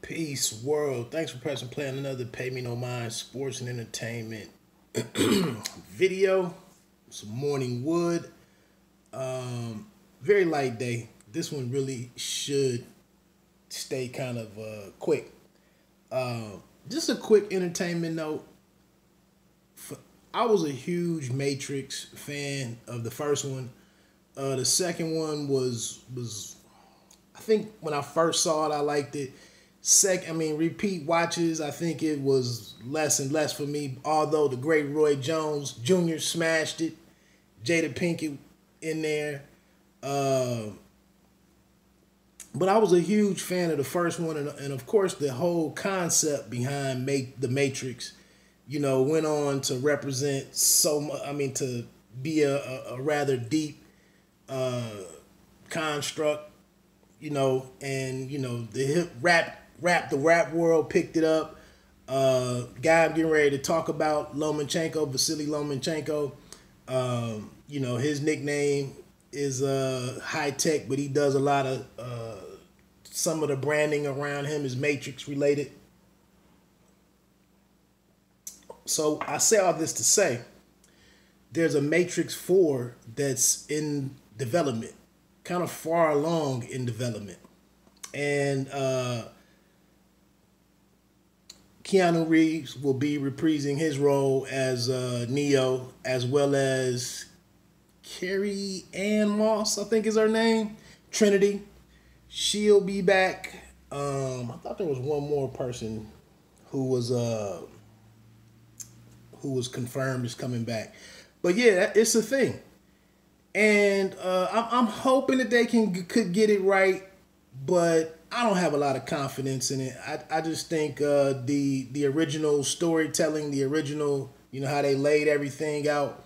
Peace, world. Thanks for pressing play on another Pay Me No Mind sports and entertainment video. Some morning wood. Very light day. This one really should stay kind of quick. Just a quick entertainment note. I was a huge Matrix fan of the first one. The second one was I think when I first saw it, I liked it. Repeat watches, I think it was less and less for me. Although the great Roy Jones Jr. smashed it, Jada Pinkett in there. But I was a huge fan of the first one, and of course the whole concept behind the Matrix, went on to represent so much. To be a rather deep construct, the rap world picked it up. Guy I'm getting ready to talk about, Vasiliy Lomachenko. His nickname is high tech, but he does a lot of some of the branding around him is Matrix related. So I say all this to say there's a Matrix 4 that's in development, kind of far along in development. And Keanu Reeves will be reprising his role as Neo, as well as Carrie Ann Moss, I think is her name, Trinity. She'll be back. I thought there was one more person who was confirmed is coming back. But yeah, it's a thing. And I'm hoping that they could get it right, but I don't have a lot of confidence in it. I just think the original storytelling, the original, how they laid everything out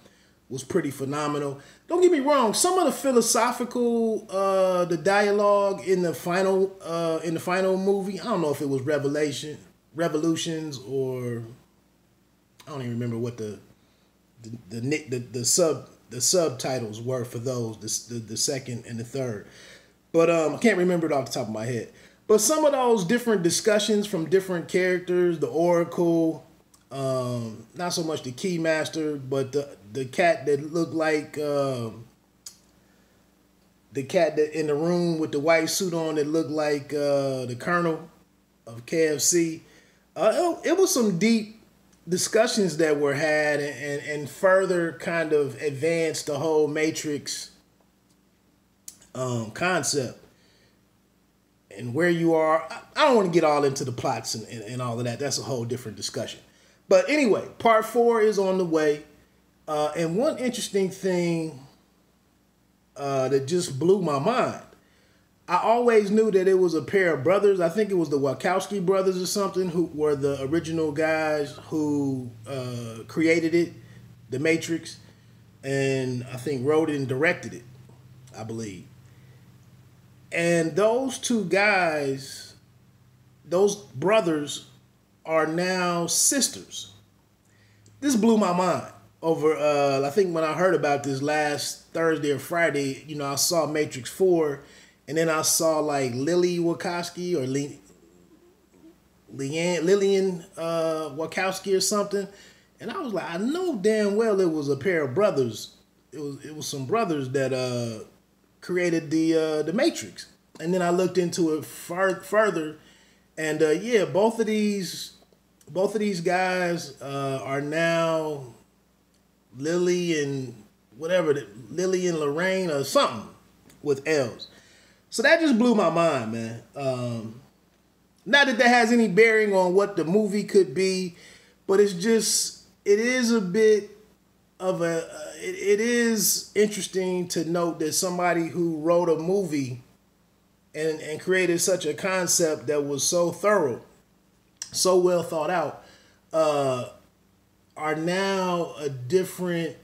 was pretty phenomenal. Don't get me wrong, some of the philosophical, the dialogue in the final movie, I don't know if it was Revolutions, or I don't even remember what the subtitles were for those, the second and the third. But I can't remember it off the top of my head. But some of those different discussions from different characters, the Oracle, not so much the Keymaster, but the cat that looked like the cat that in the room with the white suit on that looked like the Colonel of KFC. It was some deep discussions that were had and further kind of advanced the whole Matrix concept and where you are. I don't want to get all into the plots and all of that. That's a whole different discussion. But anyway, part 4 is on the way. And one interesting thing that just blew my mind. I always knew that it was a pair of brothers. I think it was the Wachowski brothers or something, who were the original guys who created it, The Matrix, and I think wrote it and directed it, I believe. And those two guys, those brothers, are now sisters. This blew my mind. Over, I think when I heard about this last Thursday or Friday, I saw Matrix 4, and then I saw like Lily Wachowski or Lillian Wachowski or something, and I was like, I know damn well it was a pair of brothers. It was some brothers that created the Matrix. And then I looked into it further, and yeah, both of these guys are now Lily and Lorraine or something with L's. So that just blew my mind, man. Not that has any bearing on what the movie could be, but it is a bit of it is interesting to note that somebody who wrote a movie and created such a concept that was so thorough, so well thought out, are now a different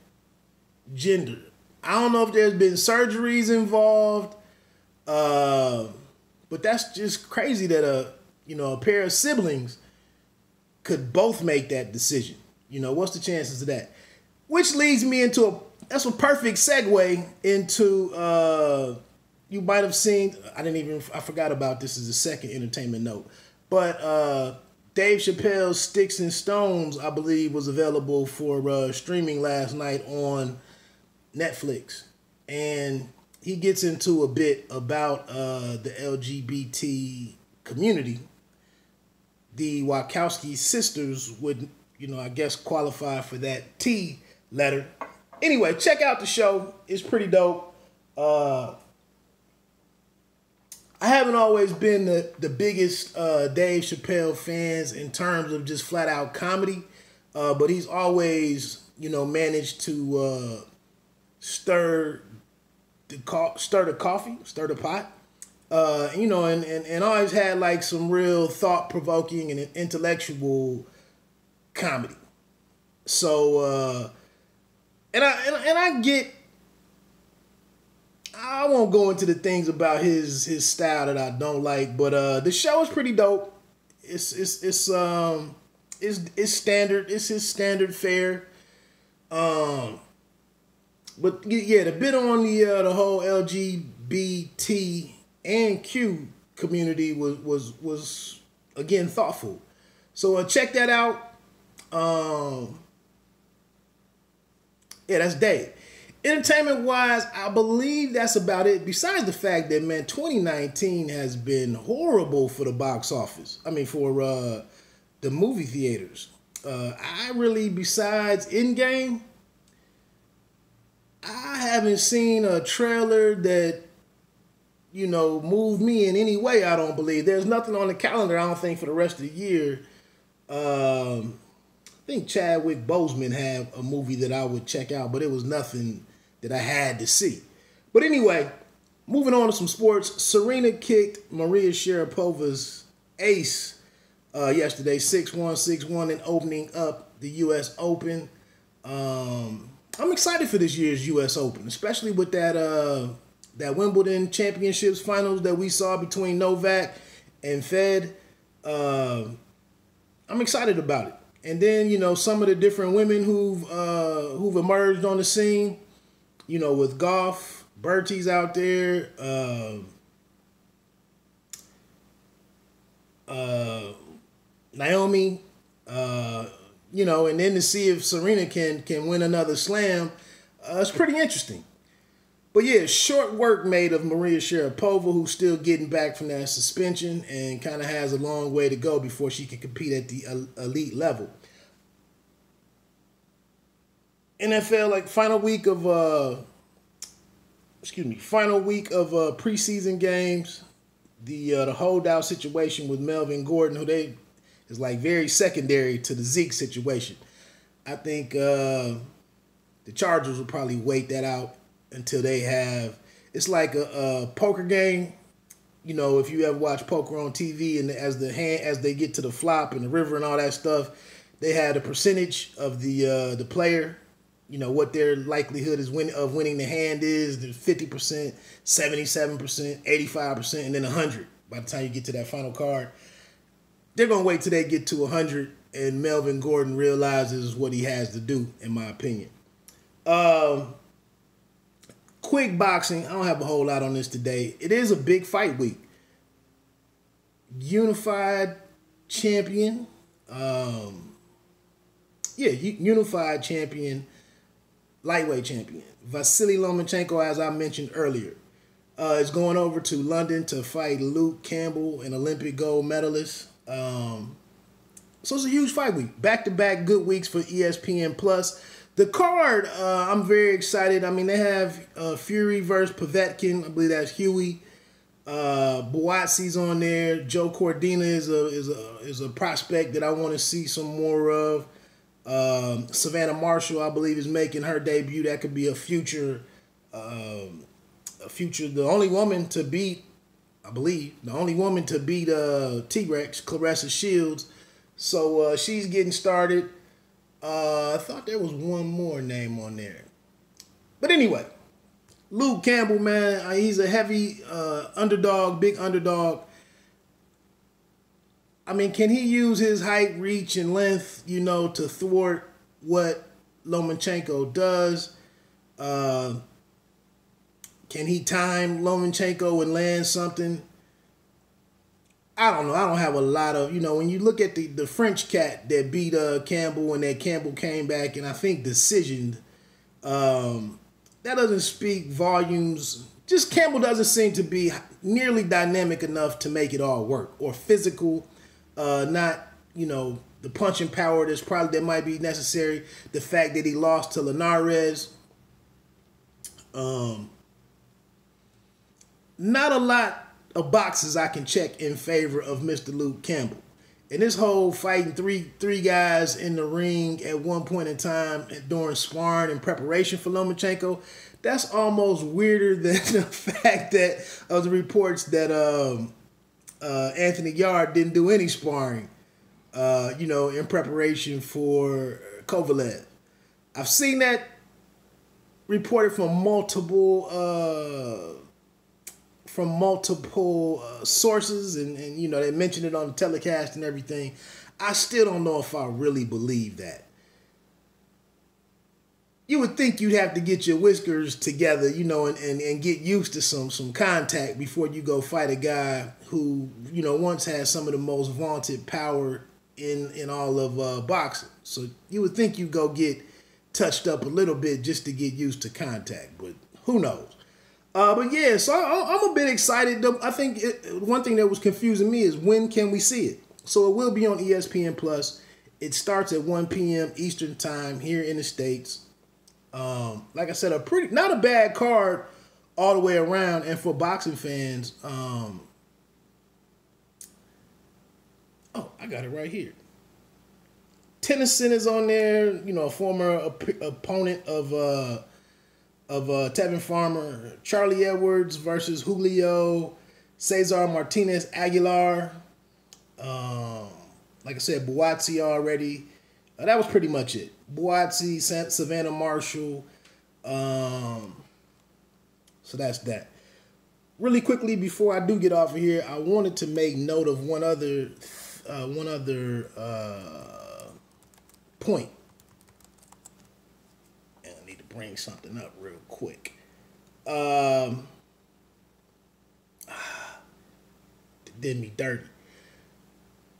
gender. I don't know if there's been surgeries involved, but that's just crazy that a pair of siblings could both make that decision. What's the chances of that? Which leads me into that's a perfect segue into you might have seen, I forgot about this as a second entertainment note, But Dave Chappelle's Sticks and Stones, I believe, was available for streaming last night on Netflix. And he gets into a bit about the LGBT community. The Wachowski sisters would, I guess qualify for that T letter. Anyway, check out the show. It's pretty dope. I haven't always been the biggest Dave Chappelle fans in terms of just flat out comedy, but he's always, managed to stir the pot, and always had like some real thought provoking and intellectual comedy. So, and I get. I won't go into the things about his style that I don't like, but the show is pretty dope. It's standard. It's his standard fare. But yeah, the bit on the whole LGBT and Q community was again thoughtful. So check that out. Yeah, that's Dave. Entertainment-wise, I believe that's about it. Besides the fact that, man, 2019 has been horrible for the box office. I mean, for the movie theaters. Besides Endgame, I haven't seen a trailer that, moved me in any way, I don't believe. There's nothing on the calendar, I don't think, for the rest of the year. I think Chadwick Boseman had a movie that I would check out, but it was nothing that I had to see. But anyway, moving on to some sports. Serena kicked Maria Sharapova's ace yesterday, 6-1, 6-1, and opening up the U.S. Open. I'm excited for this year's U.S. Open, especially with that Wimbledon Championships finals that we saw between Novak and Fed. I'm excited about it. And then, some of the different women who've emerged on the scene, with golf, Bertie's out there, Naomi, and then to see if Serena can win another slam, it's pretty interesting. But yeah, short work made of Maria Sharapova, who's still getting back from that suspension and kind of has a long way to go before she can compete at the elite level. NFL, final week of preseason games. The holdout situation with Melvin Gordon, who is very secondary to the Zeke situation. I think the Chargers will probably wait that out until they have. It's like a poker game. If you ever watch poker on TV, and as they get to the flop and the river and all that stuff, they have a percentage of the player. What their likelihood of winning the hand is. There's 50%, 77%, 85%, and then 100. By the time you get to that final card, they're going to wait till they get to 100 and Melvin Gordon realizes what he has to do, in my opinion. Quick boxing. I don't have a whole lot on this today. It is a big fight week. Unified champion. Unified champion. Lightweight champion. Vasiliy Lomachenko, as I mentioned earlier, is going over to London to fight Luke Campbell, an Olympic gold medalist. So it's a huge fight week. Back-to-back good weeks for ESPN+. The card, I'm very excited. I mean, they have Fury versus Povetkin. I believe that's Huey. Boatsi's on there. Joe Cordina is a prospect that I want to see some more of. Savannah Marshall, I believe, is making her debut. That could be a future. The only woman to beat, I believe, T-Rex, Claressa Shields. So she's getting started. I thought there was one more name on there. But anyway, Luke Campbell, man, he's a heavy underdog, big underdog. I mean, can he use his height, reach, and length, to thwart what Lomachenko does? Can he time Lomachenko and land something? I don't know. I don't have a lot of, when you look at the French cat that beat Campbell, and that Campbell came back and I think decisioned, that doesn't speak volumes. Just Campbell doesn't seem to be nearly dynamic enough to make it all work, or physical, not, the punching power that might be necessary. The fact that he lost to Linares. Not a lot of boxes I can check in favor of Mr. Luke Campbell. And this whole fighting three guys in the ring at one point in time during sparring in preparation for Loma-Campbell, that's almost weirder than the fact that of the reports that Anthony Yarde didn't do any sparring, in preparation for Kovalev. I've seen that reported from multiple sources, and they mentioned it on the telecast and everything. I still don't know if I really believe that. You would think you'd have to get your whiskers together, and get used to some contact before you go fight a guy who, once had some of the most vaunted power in all of boxing. So you would think you go get touched up a little bit just to get used to contact, but who knows? But yeah, so I'm a bit excited. I think one thing that was confusing me is when can we see it? So it will be on ESPN Plus. It starts at 1 p.m. Eastern time here in the States. Like I said, not a bad card all the way around. And for boxing fans, oh, I got it right here. Tennyson is on there, a former opponent of Tevin Farmer. Charlie Edwards versus Julio Cesar Martinez Aguilar. Like I said, Buatsi already. That was pretty much it. Buatsi, Savannah Marshall. So that's that. Really quickly before I do get off of here, I wanted to make note of one other point. And I need to bring something up real quick. Did me dirty.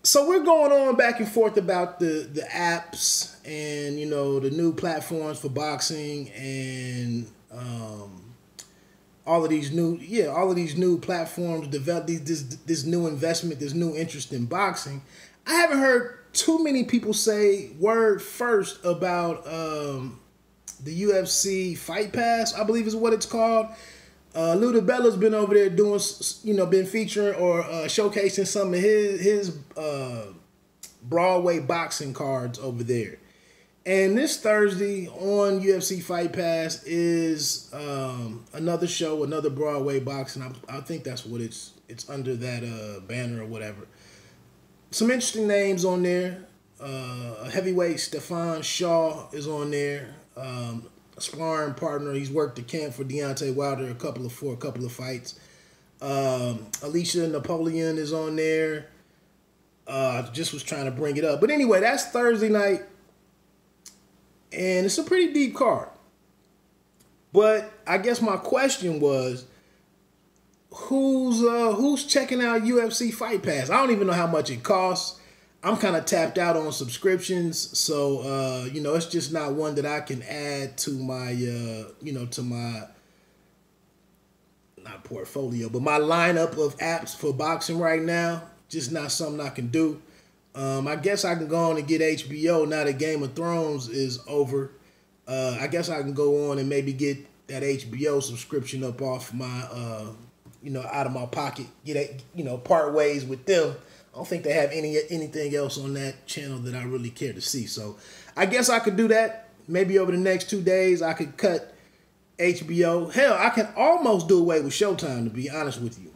So we're going on back and forth about the apps and the new platforms for boxing and all of these new platforms develop this new investment, this new interest in boxing. I haven't heard too many people say word first about the UFC Fight Pass, I believe is what it's called. Luda Bella's been over there doing, been featuring or showcasing some of his Broadway boxing cards over there. And this Thursday on UFC Fight Pass is another show, another Broadway boxing. I think that's what it's under that banner or whatever. Some interesting names on there. Heavyweight Stefan Shaw is on there. A sparring partner. He's worked the camp for Deontay Wilder for a couple of fights. Alicia Napoleon is on there. I just was trying to bring it up. But anyway, that's Thursday night. And it's a pretty deep card. But I guess my question was, who's checking out UFC Fight Pass? I don't even know how much it costs. I'm kind of tapped out on subscriptions, so it's just not one that I can add to my to my not portfolio, but my lineup of apps for boxing right now. Just not something I can do. I guess I can go on and get HBO now that Game of Thrones is over. I guess I can go on and maybe get that HBO subscription up off my out of my pocket. Get part ways with them. I don't think they have anything else on that channel that I really care to see. So I guess I could do that. Maybe over the next 2 days, I could cut HBO. Hell, I can almost do away with Showtime, to be honest with you.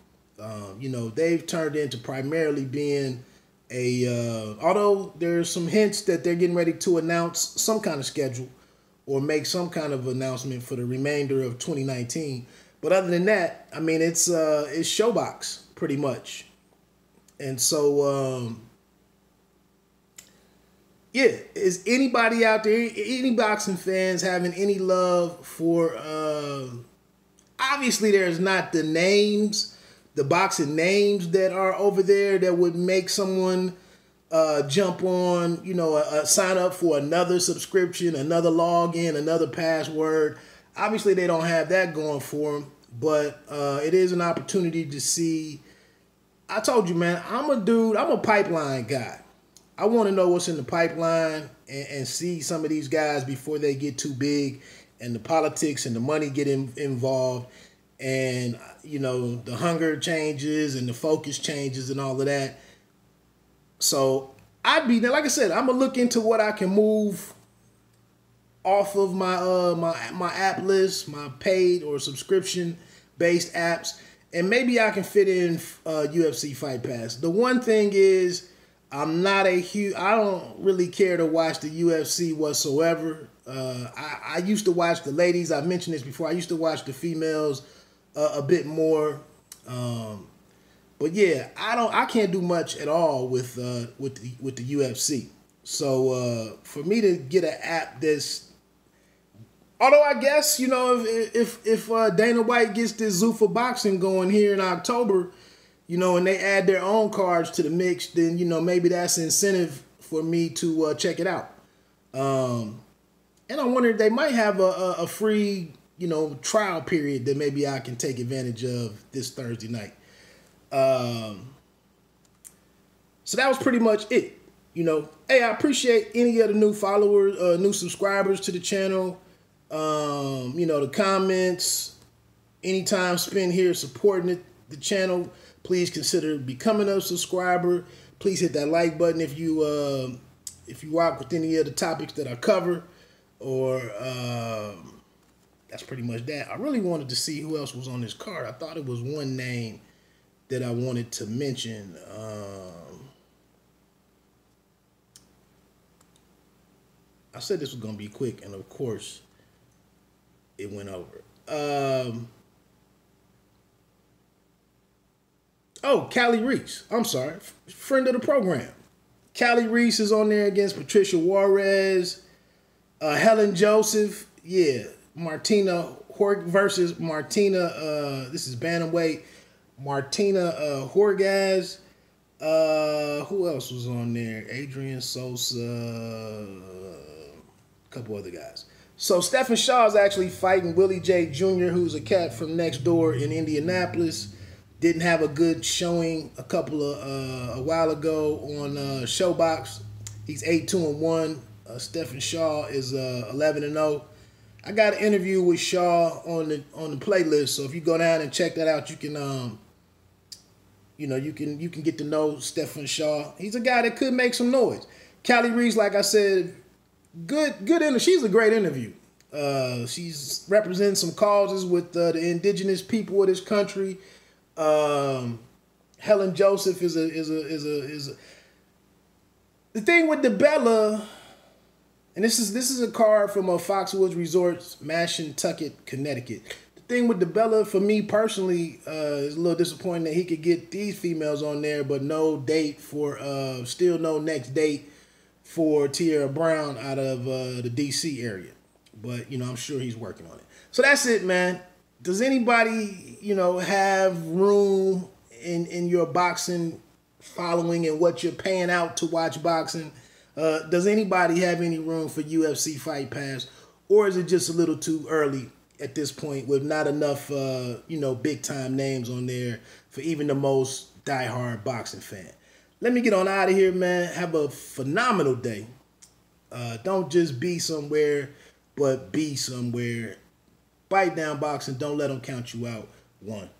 They've turned into primarily being although there's some hints that they're getting ready to announce some kind of schedule or make some kind of announcement for the remainder of 2019. But other than that, I mean, it's Showbox pretty much. And so, is anybody out there, any boxing fans having any love for, obviously there's not the names, the boxing names that are over there that would make someone jump on, you know, sign up for another subscription, another login, another password. Obviously, they don't have that going for them, but it is an opportunity to see. I told you, man, I'm a pipeline guy. I want to know what's in the pipeline and see some of these guys before they get too big and the politics and the money get involved, and, you know, the hunger changes and the focus changes and all of that. So I'd be, like I said, I'm gonna look into what I can move off of my my app list, my paid or subscription based apps, and maybe I can fit in UFC Fight Pass. The one thing is, I don't really care to watch the UFC whatsoever. I used to watch the ladies. I mentioned this before. I used to watch the females a bit more. But yeah, I can't do much at all with the UFC. So for me to get an app that's, although I guess, you know, if Dana White gets this Zuffa boxing going here in October, you know, and they add their own cards to the mix, then, you know, maybe that's an incentive for me to check it out. And I wonder if they might have a free, you know, trial period that maybe I can take advantage of this Thursday night. So that was pretty much it. You know, hey, I appreciate any of the new followers, new subscribers to the channel. You know, the comments, any time spent here supporting the channel. Please consider becoming a subscriber. Please hit that like button if you rock with any of the topics that I cover. Or that's pretty much that. I really wanted to see who else was on this card. I thought it was one name that I wanted to mention. I said this was going to be quick, and of course, it went over. Oh, Callie Reese. I'm sorry. Friend of the program. Callie Reese is on there against Patricia Juarez. Helen Joseph. Yeah. Martina versus Martina. This is bantamweight. Martina Horgaz. Who else was on there? Adrian Sosa. A couple other guys. So Stephen Shaw is actually fighting Willie J. Jr., who's a cat from next door in Indianapolis. Didn't have a good showing a while ago on Showbox. He's 8-2-1. Stephen Shaw is 11-0. I got an interview with Shaw on the playlist, so if you go down and check that out, you can you know, you can get to know Stephen Shaw. He's a guy that could make some noise. Callie Reese, like I said, good interview. She's a great interview. She's representing some causes with the indigenous people of this country. Helen Joseph is a the thing with DeBella, and this is a card from Foxwoods Resorts, Mashantucket, Connecticut. The thing with DeBella, for me personally, is a little disappointing that he could get these females on there, but no date for still no next date for Tierra Brown out of the DC area. But you know, I'm sure he's working on it. So that's it, man. Does anybody, you know, have room in your boxing following and what you're paying out to watch boxing? Does anybody have any room for UFC Fight Pass? Or is it just a little too early at this point with not enough, you know, big-time names on there for even the most diehard boxing fan? Let me get on out of here, man. Have a phenomenal day. Don't just be somewhere, but be somewhere. Bite down boxing. Don't let them count you out. 1.